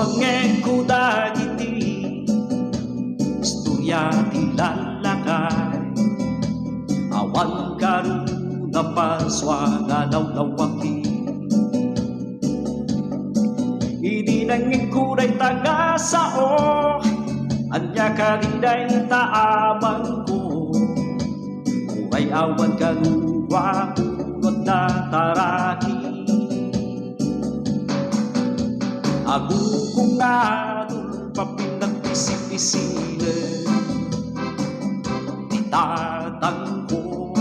Mangengko dagiti istorya ti lalakay, awan karu na paswa lawlawaki. Idi nangengko day taga sao, anya kariday taamang ko. Uray awan karu wakunod na taraki. Ako kung adol papinagpisip-isile, itatang ko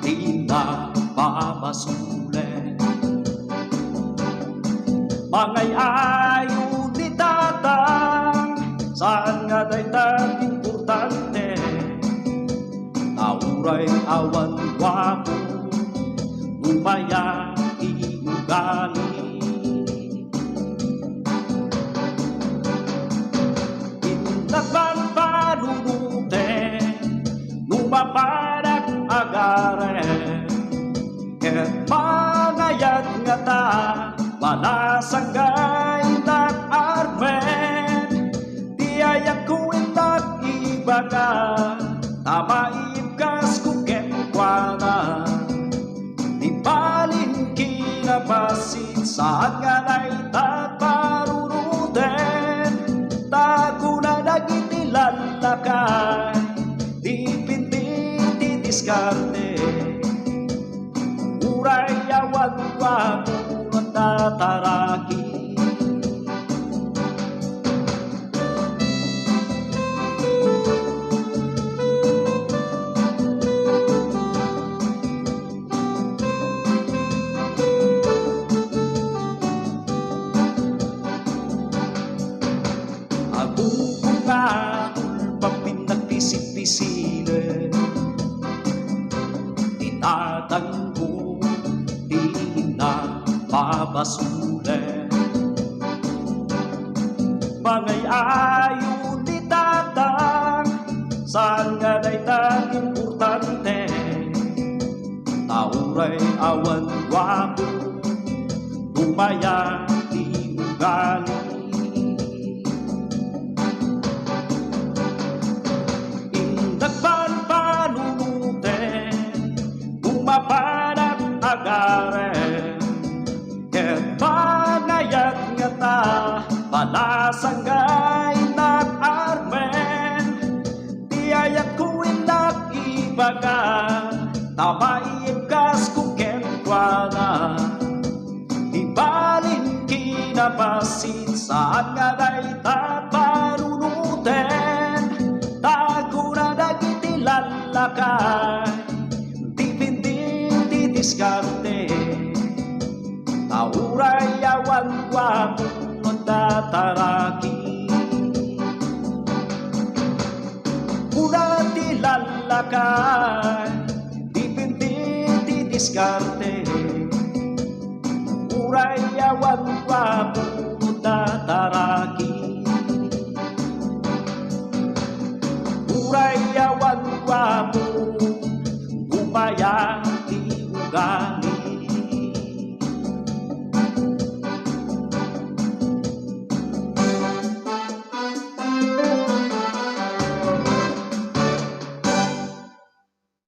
di na pamasule. Mangay ayo di tatang, saan nga day tang importante. Nauray awan wako, lumaya iugali. Nagpanpanunute, lumapanak agare, ket mangayat nga ta, malasanggay nag-armen. Tiayak ko intak ibaga, tamaibkas ko kenkwana. Di balin kinabasin, saan nga na'y taparunuten. Tago na dagiti lalakay, di pinti di diskarte. Uray awan wako at tataraki. Ako kung atul papinagpisip-pisile, itatang ko di na babasule. Mangay ayo di tatang, saan nga day tang importante. Nauray awan wako, lumaya di ugali. Mapanak agare, ket mangayat nga ta, malasanggay nag-armen. Tiayak ko inak ibaga, tamaibkas ko kenkwana. Ibalin kinabasin, saan nga day taparunuten. Tago na dagiti lalakay, diskarte. Nauray awan wako at tataraki. Una di lalakay, di pinti di diskarte.